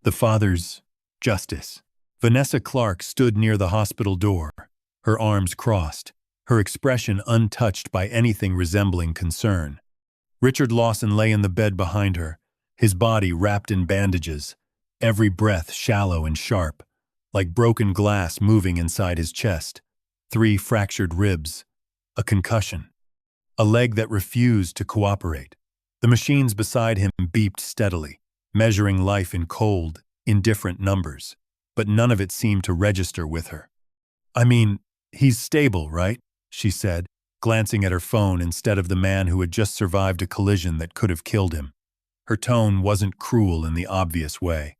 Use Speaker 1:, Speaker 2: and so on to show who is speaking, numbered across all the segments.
Speaker 1: The father's justice. Vanessa Clarke stood near the hospital door, her arms crossed, her expression untouched by anything resembling concern. Richard Lawson lay in the bed behind her, his body wrapped in bandages, every breath shallow and sharp, like broken glass moving inside his chest. 3 fractured ribs, a concussion, a leg that refused to cooperate. The machines beside him beeped steadily, measuring life in cold, indifferent numbers, but none of it seemed to register with her. "I mean, he's stable, right?" she said, glancing at her phone instead of the man who had just survived a collision that could have killed him. Her tone wasn't cruel in the obvious way.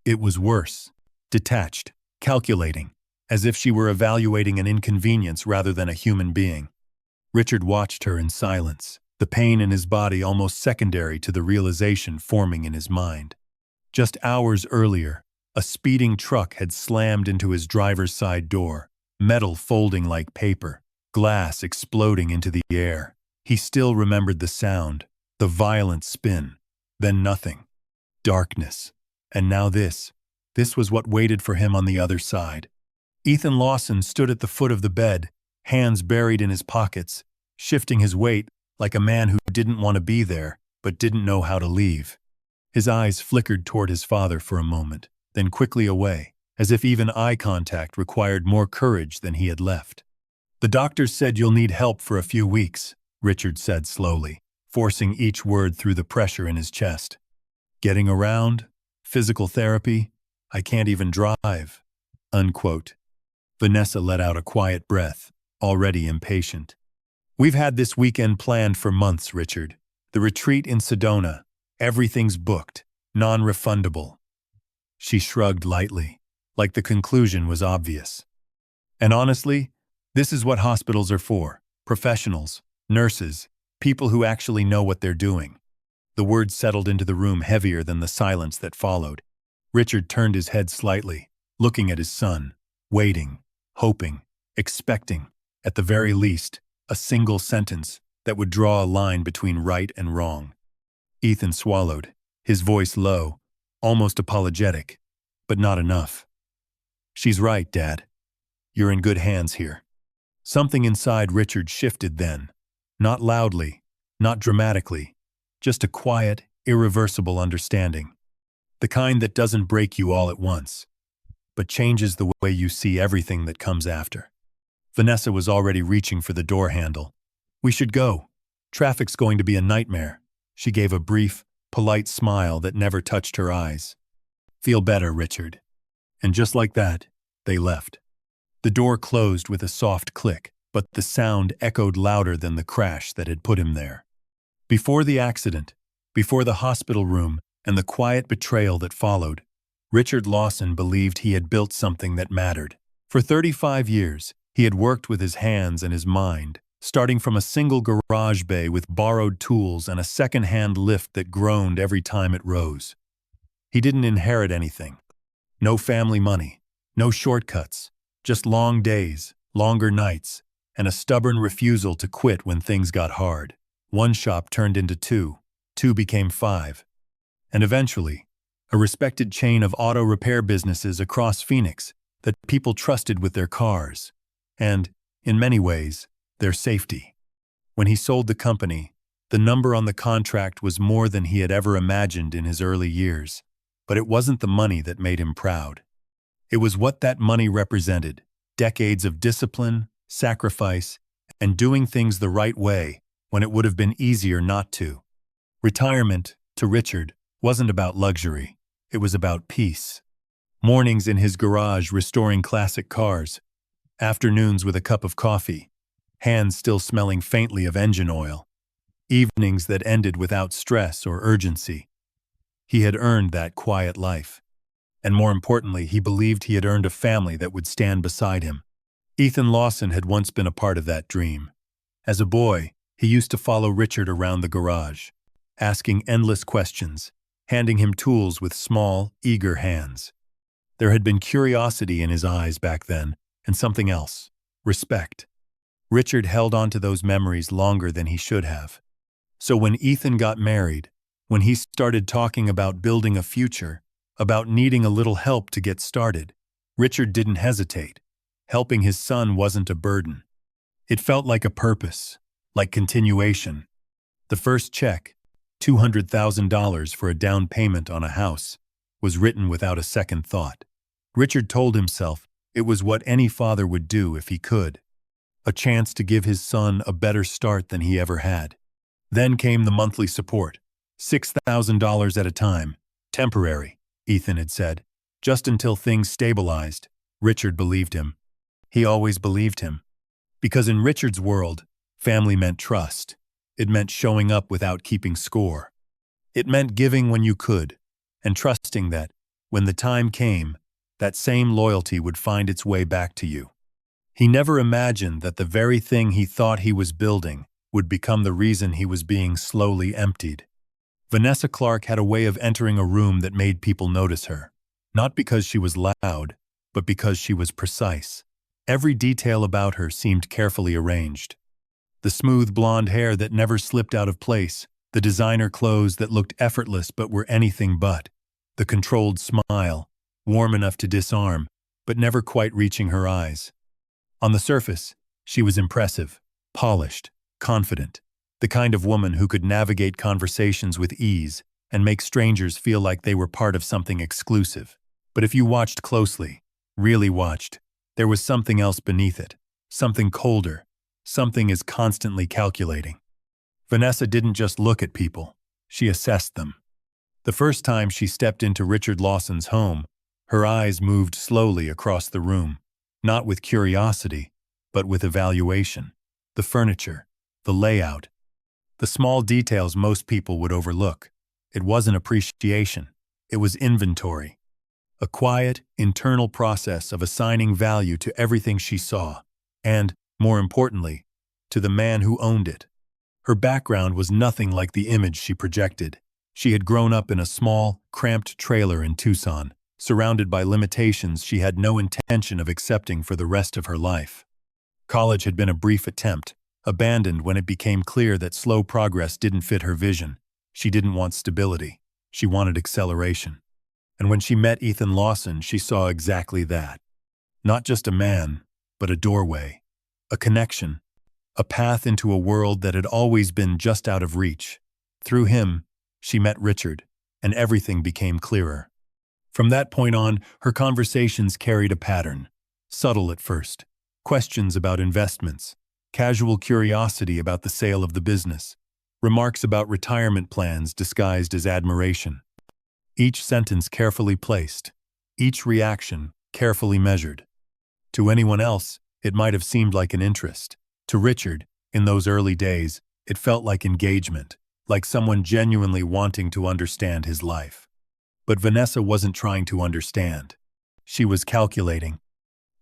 Speaker 1: It was worse, detached, calculating, as if she were evaluating an inconvenience rather than a human being. Richard watched her in silence, the pain in his body almost secondary to the realization forming in his mind. Just hours earlier, a speeding truck had slammed into his driver's side door, metal folding like paper, glass exploding into the air. He still remembered the sound, the violent spin, then nothing. Darkness. And now this. This was what waited for him on the other side. Ethan Lawson stood at the foot of the bed, hands buried in his pockets, shifting his weight like a man who didn't want to be there, but didn't know how to leave. His eyes flickered toward his father for a moment, then quickly away, as if even eye contact required more courage than he had left. "The doctors said you'll need help for a few weeks," Richard said slowly, forcing each word through the pressure in his chest. "Getting around? Physical therapy? I can't even drive." Unquote. Vanessa let out a quiet breath, already impatient. "We've had this weekend planned for months, Richard. The retreat in Sedona. Everything's booked, non-refundable." She shrugged lightly, like the conclusion was obvious. "And honestly, this is what hospitals are for. Professionals, nurses, people who actually know what they're doing." The words settled into the room heavier than the silence that followed. Richard turned his head slightly, looking at his son, waiting, hoping, expecting, at the very least, a single sentence that would draw a line between right and wrong. Ethan swallowed, his voice low, almost apologetic, but not enough. "She's right, Dad. You're in good hands here." Something inside Richard shifted then, not loudly, not dramatically, just a quiet, irreversible understanding. The kind that doesn't break you all at once, but changes the way you see everything that comes after. Vanessa was already reaching for the door handle. "We should go. Traffic's going to be a nightmare." She gave a brief, polite smile that never touched her eyes. "Feel better, Richard." And just like that, they left. The door closed with a soft click, but the sound echoed louder than the crash that had put him there. Before the accident, before the hospital room and the quiet betrayal that followed, Richard Lawson believed he had built something that mattered. For 35 years, he had worked with his hands and his mind, starting from a single garage bay with borrowed tools and a second-hand lift that groaned every time it rose. He didn't inherit anything. No family money, no shortcuts, just long days, longer nights, and a stubborn refusal to quit when things got hard. One shop turned into 2, 2 became 5. And eventually, a respected chain of auto repair businesses across Phoenix that people trusted with their cars, and, in many ways, their safety. When he sold the company, the number on the contract was more than he had ever imagined in his early years, but it wasn't the money that made him proud. It was what that money represented: decades of discipline, sacrifice, and doing things the right way when it would have been easier not to. Retirement, to Richard, wasn't about luxury. It was about peace. Mornings in his garage restoring classic cars, afternoons with a cup of coffee, hands still smelling faintly of engine oil, evenings that ended without stress or urgency. He had earned that quiet life. And more importantly, he believed he had earned a family that would stand beside him. Ethan Lawson had once been a part of that dream. As a boy, he used to follow Richard around the garage, asking endless questions, handing him tools with small, eager hands. There had been curiosity in his eyes back then, and something else: respect. Richard held on to those memories longer than he should have. So when Ethan got married, when he started talking about building a future, about needing a little help to get started. Richard didn't hesitate. Helping his son wasn't a burden. It felt like a purpose, like continuation. The first check, $200,000 for a down payment on a house, was written without a second thought. Richard told himself it was what any father would do if he could. A chance to give his son a better start than he ever had. Then came the monthly support, $6,000 at a time, temporary, Ethan had said. Just until things stabilized. Richard believed him. He always believed him. Because in Richard's world, family meant trust. It meant showing up without keeping score. It meant giving when you could, and trusting that, when the time came, that same loyalty would find its way back to you. He never imagined that the very thing he thought he was building would become the reason he was being slowly emptied. Vanessa Clarke had a way of entering a room that made people notice her. Not because she was loud, but because she was precise. Every detail about her seemed carefully arranged. The smooth blonde hair that never slipped out of place, the designer clothes that looked effortless but were anything but, the controlled smile, warm enough to disarm, but never quite reaching her eyes. On the surface, she was impressive, polished, confident, the kind of woman who could navigate conversations with ease and make strangers feel like they were part of something exclusive. But if you watched closely, really watched, there was something else beneath it, something colder, something as constantly calculating. Vanessa didn't just look at people, she assessed them. The first time she stepped into Richard Lawson's home, her eyes moved slowly across the room, not with curiosity, but with evaluation. The furniture, the layout, the small details most people would overlook. It wasn't appreciation, it was inventory. A quiet, internal process of assigning value to everything she saw, and, more importantly, to the man who owned it. Her background was nothing like the image she projected. She had grown up in a small, cramped trailer in Tucson, surrounded by limitations she had no intention of accepting for the rest of her life. College had been a brief attempt, abandoned when it became clear that slow progress didn't fit her vision. She didn't want stability. She wanted acceleration. And when she met Ethan Lawson, she saw exactly that. Not just a man, but a doorway, a connection, a path into a world that had always been just out of reach. Through him, she met Richard, and everything became clearer. From that point on, her conversations carried a pattern. Subtle at first. Questions about investments, casual curiosity about the sale of the business, remarks about retirement plans disguised as admiration. Each sentence carefully placed, each reaction carefully measured. To anyone else, it might have seemed like an interest. To Richard, in those early days, it felt like engagement, like someone genuinely wanting to understand his life. But Vanessa wasn't trying to understand. She was calculating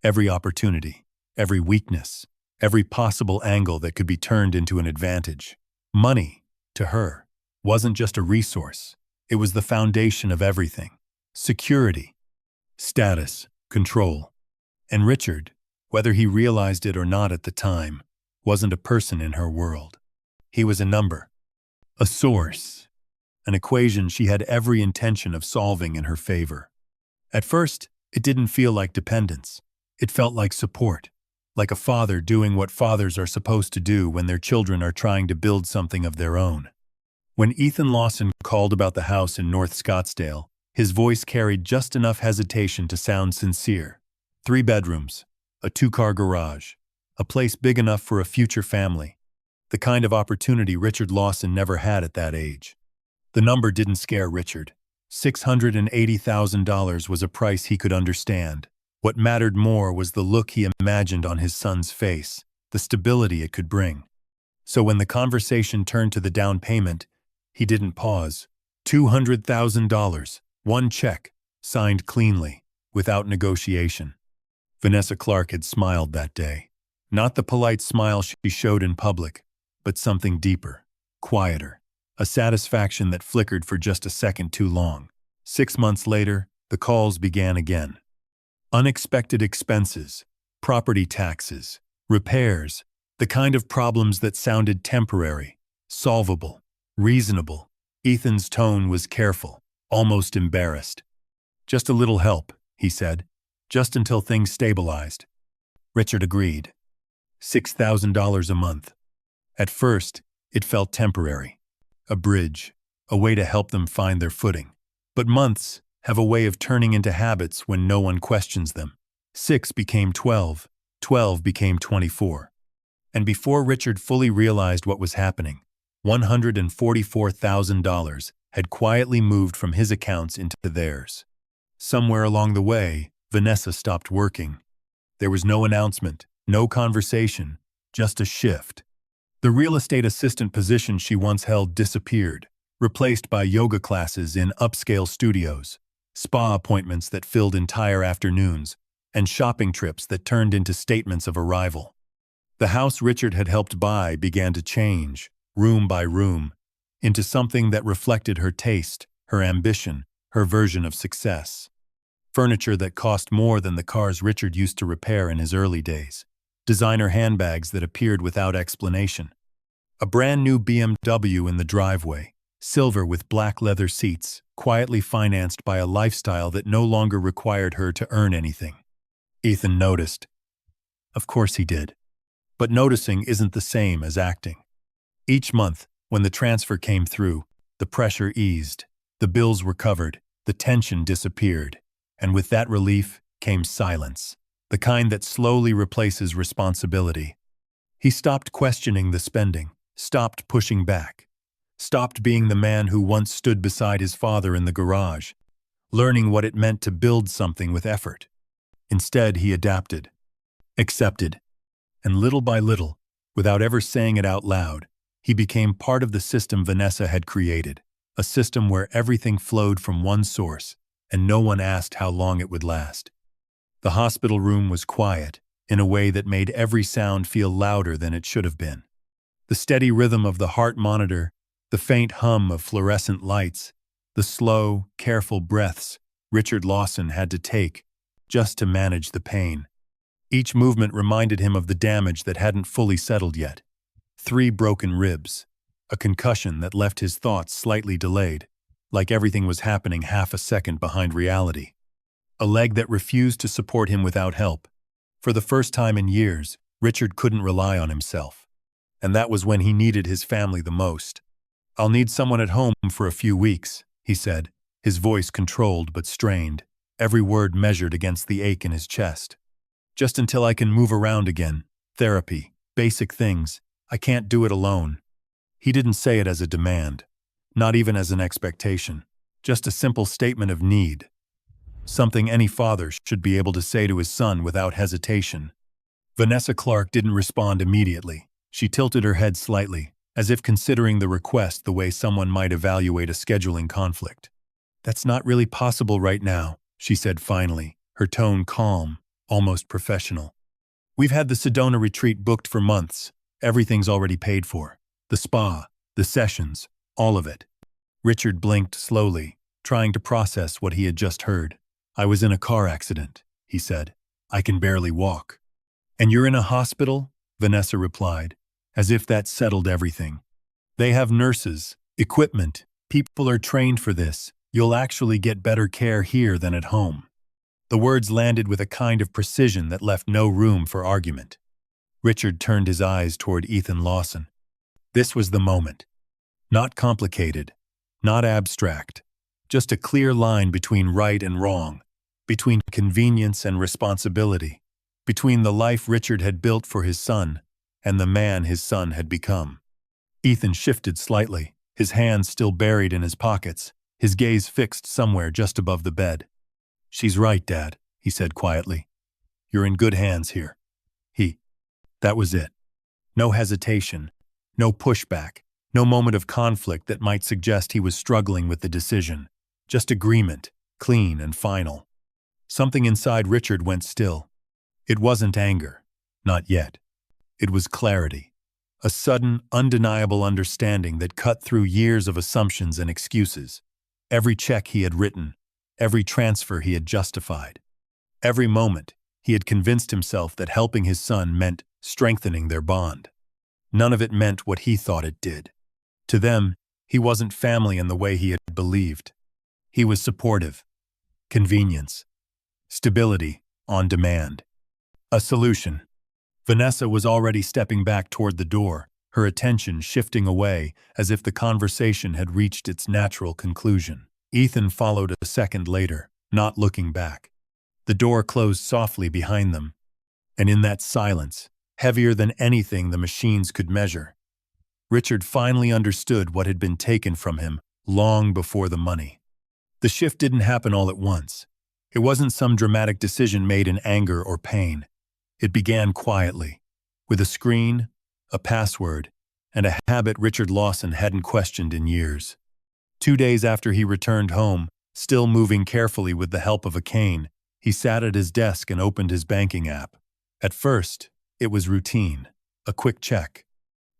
Speaker 1: every opportunity, every weakness, every possible angle that could be turned into an advantage. Money, to her, wasn't just a resource. It was the foundation of everything. Security, status, control. And Richard, whether he realized it or not at the time, wasn't a person in her world. He was a number, a source, an equation she had every intention of solving in her favor. At first, it didn't feel like dependence. It felt like support, like a father doing what fathers are supposed to do when their children are trying to build something of their own. When Ethan Lawson called about the house in North Scottsdale, his voice carried just enough hesitation to sound sincere. 3 bedrooms, a 2-car garage, a place big enough for a future family. The kind of opportunity Richard Lawson never had at that age. The number didn't scare Richard. $680,000 was a price he could understand. What mattered more was the look he imagined on his son's face, the stability it could bring. So when the conversation turned to the down payment, he didn't pause. $200,000, one check, signed cleanly, without negotiation. Vanessa Clarke had smiled that day. Not the polite smile she showed in public, but something deeper, quieter, a satisfaction that flickered for just a second too long. 6 months later, the calls began again. Unexpected expenses, property taxes, repairs, the kind of problems that sounded temporary, solvable, reasonable. Ethan's tone was careful, almost embarrassed. Just a little help, he said, just until things stabilized. Richard agreed. $6,000 a month. At first, it felt temporary. A bridge, a way to help them find their footing. But months have a way of turning into habits when no one questions them. 6 became 12, 12 became 24. And before Richard fully realized what was happening, $144,000 had quietly moved from his accounts into theirs. Somewhere along the way, Vanessa stopped working. There was no announcement, no conversation, just a shift. The real estate assistant position she once held disappeared, replaced by yoga classes in upscale studios, spa appointments that filled entire afternoons, and shopping trips that turned into statements of arrival. The house Richard had helped buy began to change, room by room, into something that reflected her taste, her ambition, her version of success. Furniture that cost more than the cars Richard used to repair in his early days. Designer handbags that appeared without explanation. A brand new BMW in the driveway, silver with black leather seats, quietly financed by a lifestyle that no longer required her to earn anything. Ethan noticed. Of course he did. But noticing isn't the same as acting. Each month, when the transfer came through, the pressure eased, the bills were covered, the tension disappeared, and with that relief came silence, the kind that slowly replaces responsibility. He stopped questioning the spending, stopped pushing back, stopped being the man who once stood beside his father in the garage, learning what it meant to build something with effort. Instead, he adapted, accepted, and little by little, without ever saying it out loud, he became part of the system Vanessa had created, a system where everything flowed from one source, and no one asked how long it would last. The hospital room was quiet, in a way that made every sound feel louder than it should have been. The steady rhythm of the heart monitor, the faint hum of fluorescent lights, the slow, careful breaths Richard Lawson had to take just to manage the pain. Each movement reminded him of the damage that hadn't fully settled yet. 3 broken ribs, a concussion that left his thoughts slightly delayed, like everything was happening half a second behind reality. A leg that refused to support him without help. For the first time in years, Richard couldn't rely on himself. And that was when he needed his family the most. "I'll need someone at home for a few weeks," he said, his voice controlled but strained, every word measured against the ache in his chest. "Just until I can move around again. Therapy, basic things. I can't do it alone." He didn't say it as a demand, not even as an expectation, just a simple statement of need. Something any father should be able to say to his son without hesitation. Vanessa Clarke didn't respond immediately. She tilted her head slightly, as if considering the request the way someone might evaluate a scheduling conflict. "That's not really possible right now," she said finally, her tone calm, almost professional. "We've had the Sedona retreat booked for months. Everything's already paid for. The spa, the sessions, all of it." Richard blinked slowly, trying to process what he had just heard. "I was in a car accident," he said. "I can barely walk." "And you're in a hospital?" Vanessa replied, as if that settled everything. "They have nurses, equipment, people are trained for this. You'll actually get better care here than at home." The words landed with a kind of precision that left no room for argument. Richard turned his eyes toward Ethan Lawson. This was the moment. Not complicated, not abstract, just a clear line between right and wrong, between convenience and responsibility, between the life Richard had built for his son and the man his son had become. Ethan shifted slightly, his hands still buried in his pockets, his gaze fixed somewhere just above the bed. "She's right, Dad," he said quietly. "You're in good hands here." That was it. No hesitation, no pushback, no moment of conflict that might suggest he was struggling with the decision. Just agreement, clean and final. Something inside Richard went still. It wasn't anger, not yet. It was clarity. A sudden, undeniable understanding that cut through years of assumptions and excuses. Every check he had written, every transfer he had justified. Every moment, he had convinced himself that helping his son meant strengthening their bond. None of it meant what he thought it did. To them, he wasn't family in the way he had believed. He was supportive. convenience, stability, on demand. A solution. Vanessa was already stepping back toward the door, her attention shifting away as if the conversation had reached its natural conclusion. Ethan followed a second later, not looking back. The door closed softly behind them, and in that silence, heavier than anything the machines could measure, Richard finally understood what had been taken from him long before the money. The shift didn't happen all at once. It wasn't some dramatic decision made in anger or pain. It began quietly, with a screen, a password, and a habit Richard Lawson hadn't questioned in years. 2 days after he returned home, still moving carefully with the help of a cane, he sat at his desk and opened his banking app. At first, it was routine, a quick check,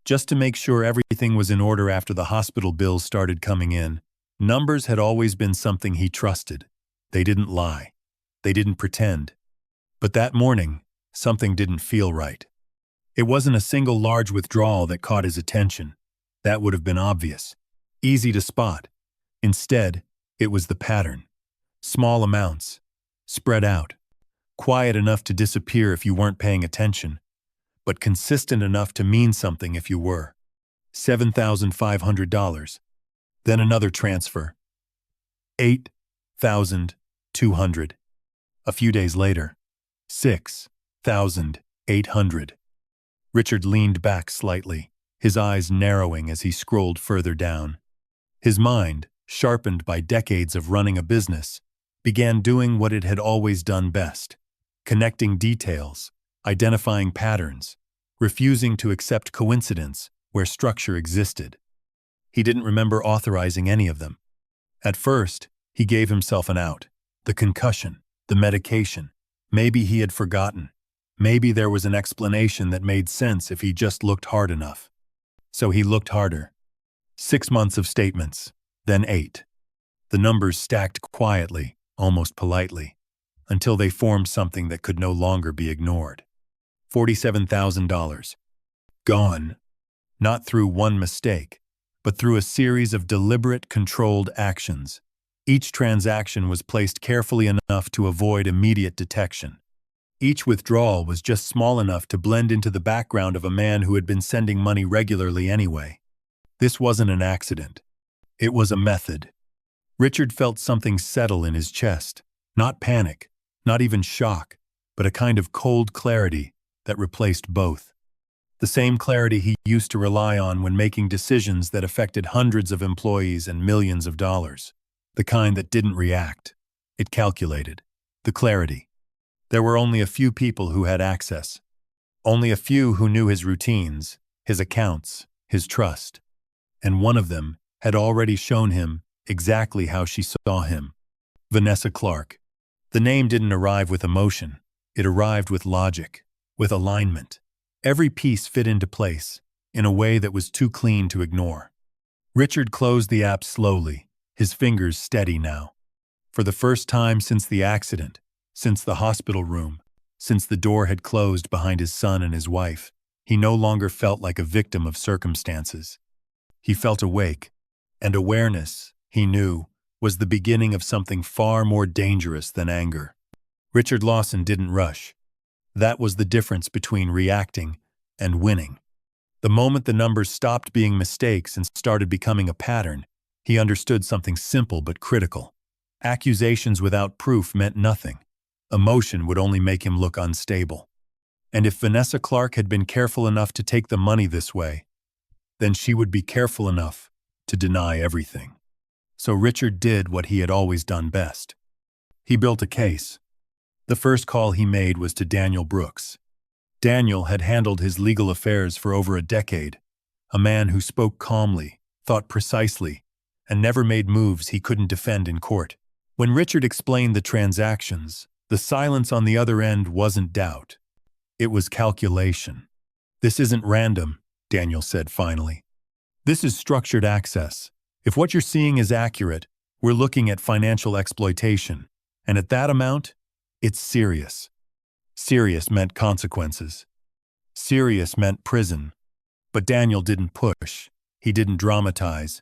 Speaker 1: just to make sure everything was in order after the hospital bills started coming in. Numbers had always been something he trusted. They didn't lie. They didn't pretend. But that morning, something didn't feel right. It wasn't a single large withdrawal that caught his attention. That would have been obvious, easy to spot. Instead, it was the pattern. Small amounts, spread out, quiet enough to disappear if you weren't paying attention, but consistent enough to mean something if you were. $7,500. Then another transfer. $8,200. A few days later, $6,800. Richard leaned back slightly, his eyes narrowing as he scrolled further down. His mind, sharpened by decades of running a business, began doing what it had always done best: connecting details, identifying patterns, refusing to accept coincidence where structure existed. He didn't remember authorizing any of them. At first, he gave himself an out: the concussion, the medication. Maybe he had forgotten. Maybe there was an explanation that made sense if he just looked hard enough. So he looked harder. 6 months of statements, then 8. The numbers stacked quietly, almost politely, until they formed something that could no longer be ignored. $47,000. Gone. Not through one mistake, but through a series of deliberate, controlled actions. Each transaction was placed carefully enough to avoid immediate detection. Each withdrawal was just small enough to blend into the background of a man who had been sending money regularly anyway. This wasn't an accident. It was a method. Richard felt something settle in his chest. Not panic, not even shock, but a kind of cold clarity that replaced both. The same clarity he used to rely on when making decisions that affected hundreds of employees and millions of dollars. The kind that didn't react. It calculated. The clarity. There were only a few people who had access. Only a few who knew his routines, his accounts, his trust. And one of them had already shown him exactly how she saw him. Vanessa Clarke. The name didn't arrive with emotion. It arrived with logic, with alignment. Every piece fit into place, in a way that was too clean to ignore. Richard closed the app slowly, his fingers steady now. For the first time since the accident, since the hospital room, since the door had closed behind his son and his wife, he no longer felt like a victim of circumstances. He felt awake, and awareness, he knew, was the beginning of something far more dangerous than anger. Richard Lawson didn't rush. That was the difference between reacting and winning. The moment the numbers stopped being mistakes and started becoming a pattern, he understood something simple but critical. Accusations without proof meant nothing. Emotion would only make him look unstable. And if Vanessa Clarke had been careful enough to take the money this way, then she would be careful enough to deny everything. So Richard did what he had always done best. He built a case. The first call he made was to Daniel Brooks. Daniel had handled his legal affairs for over a decade, a man who spoke calmly, thought precisely, and never made moves he couldn't defend in court. When Richard explained the transactions, the silence on the other end wasn't doubt. It was calculation. "This isn't random," Daniel said finally. "This is structured access. If what you're seeing is accurate, we're looking at financial exploitation. And at that amount, it's serious." Serious meant consequences. Serious meant prison. But Daniel didn't push. He didn't dramatize.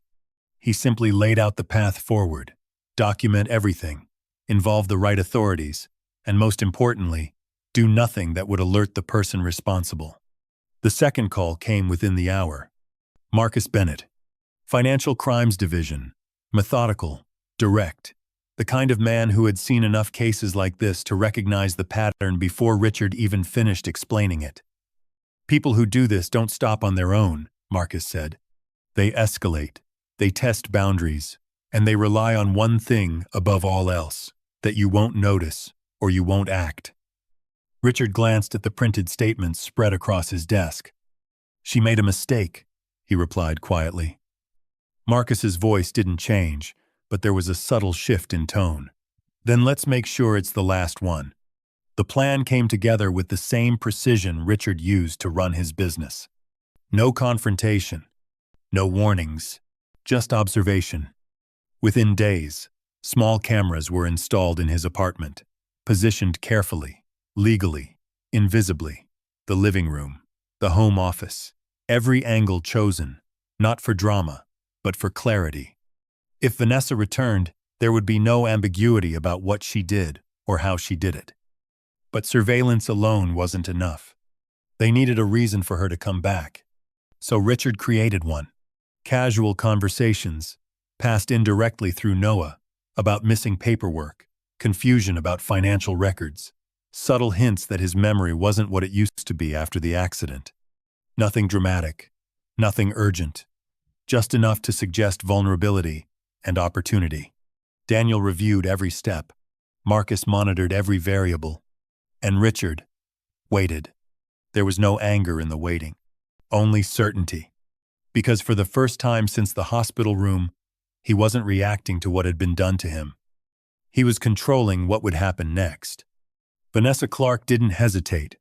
Speaker 1: He simply laid out the path forward. Document everything. involve the right authorities, and most importantly, do nothing that would alert the person responsible. The second call came within the hour. Marcus Bennett, Financial Crimes Division, methodical, direct, the kind of man who had seen enough cases like this to recognize the pattern before Richard even finished explaining it. People who do this don't stop on their own, Marcus said. They escalate, they test boundaries, and they rely on one thing above all else, that you won't notice or you won't act. Richard glanced at the printed statements spread across his desk. "She made a mistake," he replied quietly. Marcus's voice didn't change, but there was a subtle shift in tone. "Then let's make sure it's the last one." The plan came together with the same precision Richard used to run his business. No confrontation, no warnings, just observation. Within days, small cameras were installed in his apartment, positioned carefully, legally, invisibly. The living room, the home office, every angle chosen, not for drama, but for clarity. If Vanessa returned, there would be no ambiguity about what she did or how she did it. But surveillance alone wasn't enough. They needed a reason for her to come back. So Richard created one. Casual conversations, passed indirectly through Noah, about missing paperwork, confusion about financial records, subtle hints that his memory wasn't what it used to be after the accident. Nothing dramatic, nothing urgent, just enough to suggest vulnerability and opportunity. Daniel reviewed every step. Marcus monitored every variable. And Richard waited. There was no anger in the waiting, only certainty. Because for the first time since the hospital room, he wasn't reacting to what had been done to him. He was controlling what would happen next. Vanessa Clarke didn't hesitate.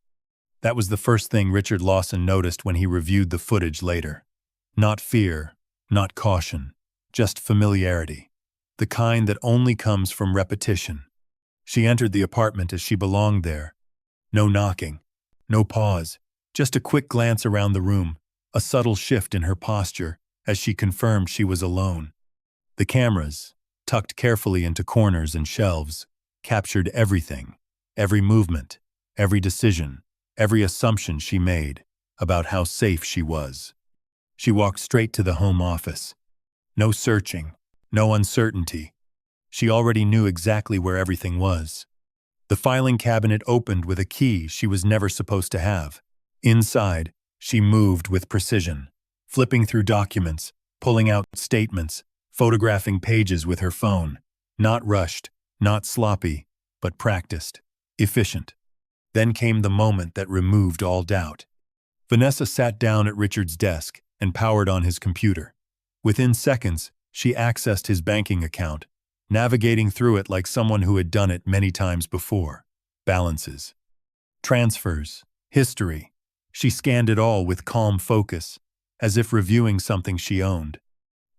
Speaker 1: That was the first thing Richard Lawson noticed when he reviewed the footage later. Not fear, not caution, just familiarity. The kind that only comes from repetition. She entered the apartment as she belonged there. No knocking, no pause, just a quick glance around the room, a subtle shift in her posture as she confirmed she was alone. The cameras, tucked carefully into corners and shelves, captured everything, every movement, every decision, every assumption she made about how safe she was. She walked straight to the home office. No searching, no uncertainty. She already knew exactly where everything was. The filing cabinet opened with a key she was never supposed to have. Inside, she moved with precision, flipping through documents, pulling out statements, photographing pages with her phone. Not rushed, not sloppy, but practiced, efficient. Then came the moment that removed all doubt. Vanessa sat down at Richard's desk and powered on his computer. Within seconds, she accessed his banking account, navigating through it like someone who had done it many times before. Balances, transfers, history. She scanned it all with calm focus, as if reviewing something she owned.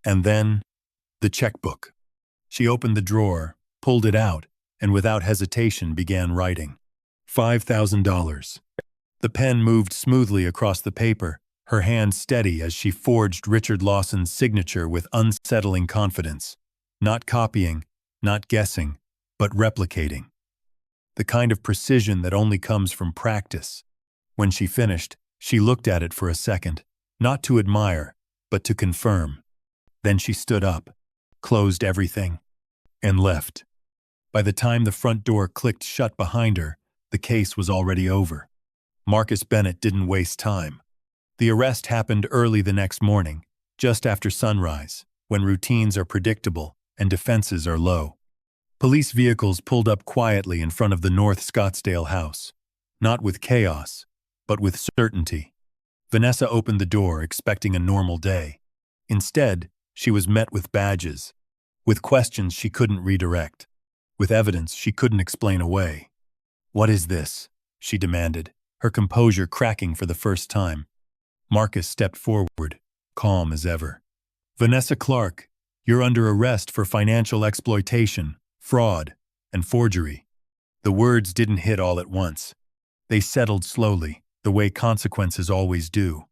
Speaker 1: And then, the checkbook. She opened the drawer, pulled it out, and without hesitation began writing. $5,000. The pen moved smoothly across the paper, her hand steady as she forged Richard Lawson's signature with unsettling confidence. Not copying, not guessing, but replicating. The kind of precision that only comes from practice. When she finished, she looked at it for a second, not to admire, but to confirm. Then she stood up, closed everything, and left. By the time the front door clicked shut behind her, the case was already over. Marcus Bennett didn't waste time. The arrest happened early the next morning, just after sunrise, when routines are predictable and defenses are low. Police vehicles pulled up quietly in front of the North Scottsdale house, not with chaos, but with certainty. Vanessa opened the door expecting a normal day. Instead, she was met with badges, with questions she couldn't redirect, with evidence she couldn't explain away. "What is this?" she demanded, her composure cracking for the first time. Marcus stepped forward, calm as ever. "Vanessa Clarke, you're under arrest for financial exploitation, fraud, and forgery." The words didn't hit all at once. They settled slowly, the way consequences always do.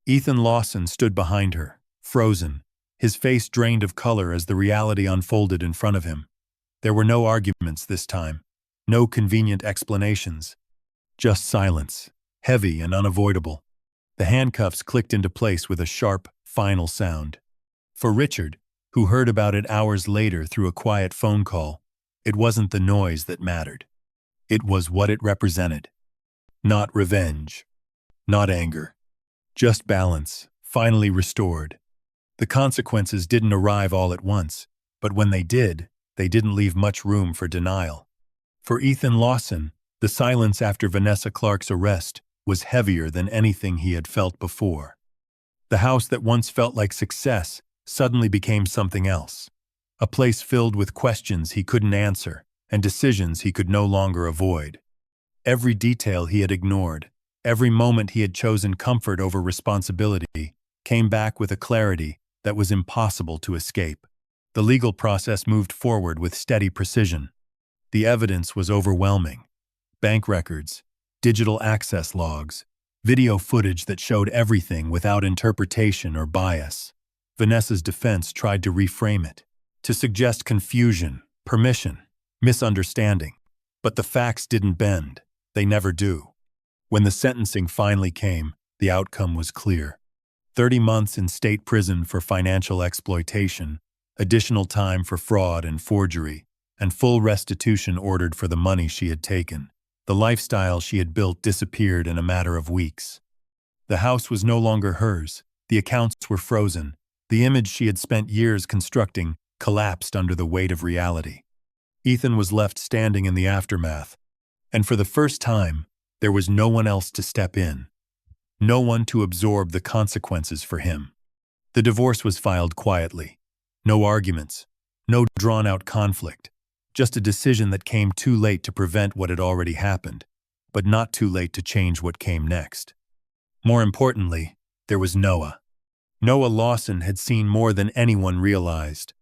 Speaker 1: Ethan Lawson stood behind her, frozen, his face drained of color as the reality unfolded in front of him. There were no arguments this time, no convenient explanations, just silence, heavy and unavoidable. The handcuffs clicked into place with a sharp, final sound. For Richard, who heard about it hours later through a quiet phone call, it wasn't the noise that mattered. It was what it represented. Not revenge, not anger, just balance, finally restored. The consequences didn't arrive all at once, but when they didn't leave much room for denial. For Ethan Lawson, the silence after Vanessa Clarke's arrest was heavier than anything he had felt before. The house that once felt like success suddenly became something else, a place filled with questions he couldn't answer and decisions he could no longer avoid. Every detail he had ignored, every moment he had chosen comfort over responsibility, came back with a clarity that was impossible to escape. The legal process moved forward with steady precision. The evidence was overwhelming. Bank records, digital access logs, video footage that showed everything without interpretation or bias. Vanessa's defense tried to reframe it, to suggest confusion, permission, misunderstanding. But the facts didn't bend. They never do. When the sentencing finally came, the outcome was clear. 30 months in state prison for financial exploitation, additional time for fraud and forgery, and full restitution ordered for the money she had taken. The lifestyle she had built disappeared in a matter of weeks. The house was no longer hers. The accounts were frozen. The image she had spent years constructing collapsed under the weight of reality. Ethan was left standing in the aftermath, and for the first time, there was no one else to step in. No one to absorb the consequences for him. The divorce was filed quietly. No arguments, no drawn-out conflict, just a decision that came too late to prevent what had already happened, but not too late to change what came next. More importantly, there was Noah. Noah Lawson had seen more than anyone realized.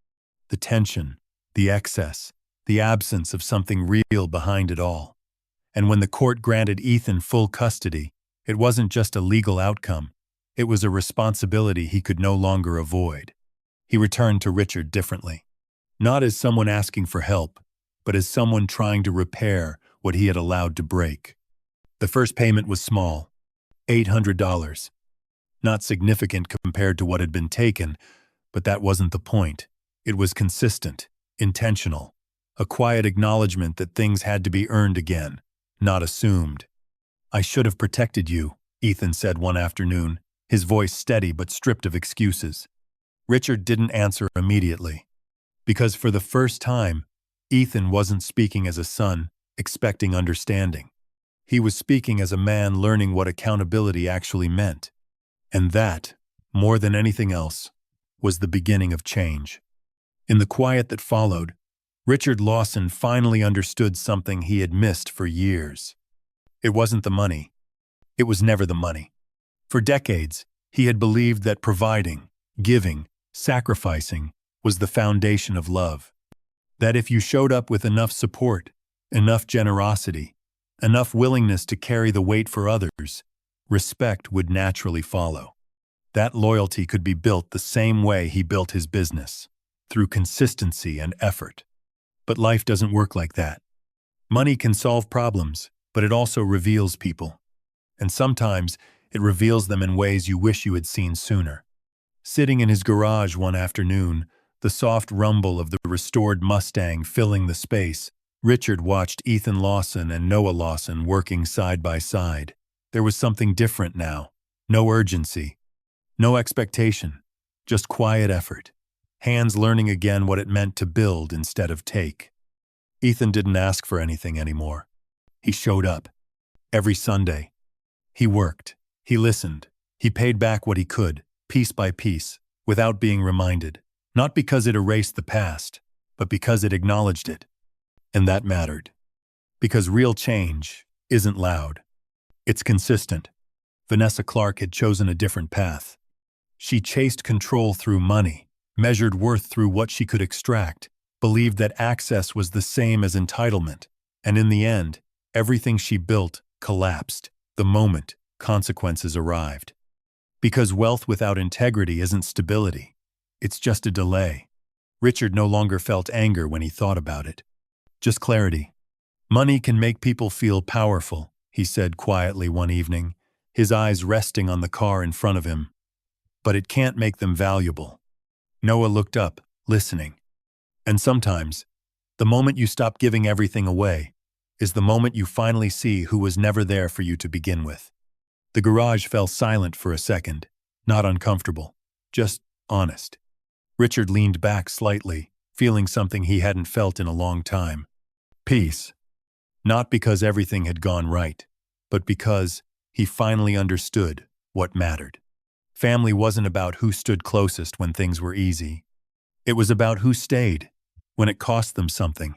Speaker 1: The tension, the excess, the absence of something real behind it all. And when the court granted Ethan full custody, it wasn't just a legal outcome, it was a responsibility he could no longer avoid. He returned to Richard differently. Not as someone asking for help, but as someone trying to repair what he had allowed to break. The first payment was small, $800. Not significant compared to what had been taken, but that wasn't the point. It was consistent, intentional, a quiet acknowledgement that things had to be earned again, not assumed. "I should have protected you," Ethan said one afternoon, his voice steady but stripped of excuses. Richard didn't answer immediately, because for the first time, Ethan wasn't speaking as a son, expecting understanding. He was speaking as a man learning what accountability actually meant. And that, more than anything else, was the beginning of change. In the quiet that followed, Richard Lawson finally understood something he had missed for years. It wasn't the money. It was never the money. For decades, he had believed that providing, giving, sacrificing was the foundation of love. That if you showed up with enough support, enough generosity, enough willingness to carry the weight for others, respect would naturally follow. That loyalty could be built the same way he built his business, through consistency and effort. But life doesn't work like that. Money can solve problems, but it also reveals people. And sometimes it reveals them in ways you wish you had seen sooner. Sitting in his garage one afternoon, the soft rumble of the restored Mustang filling the space, Richard watched Ethan Lawson and Noah Lawson working side by side. There was something different now. No urgency. No expectation. Just quiet effort. Hands learning again what it meant to build instead of take. Ethan didn't ask for anything anymore. He showed up. Every Sunday. He worked. He listened. He paid back what he could, piece by piece, without being reminded. Not because it erased the past, but because it acknowledged it. And that mattered. Because real change isn't loud. It's consistent. Vanessa Clarke had chosen a different path. She chased control through money, measured worth through what she could extract, believed that access was the same as entitlement, and in the end, everything she built collapsed the moment consequences arrived. Because wealth without integrity isn't stability. It's just a delay. Richard no longer felt anger when he thought about it. just clarity. Money can make people feel powerful, he said quietly one evening, his eyes resting on the car in front of him. But it can't make them valuable. Noah looked up, listening. And sometimes, the moment you stop giving everything away is the moment you finally see who was never there for you to begin with. The garage fell silent for a second, not uncomfortable, just honest. Richard leaned back slightly, feeling something he hadn't felt in a long time. Peace. Not because everything had gone right, but because he finally understood what mattered. Family wasn't about who stood closest when things were easy. It was about who stayed when it cost them something.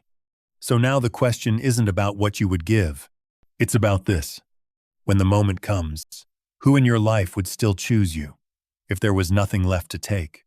Speaker 1: So now the question isn't about what you would give. It's about this. When the moment comes, who in your life would still choose you if there was nothing left to take?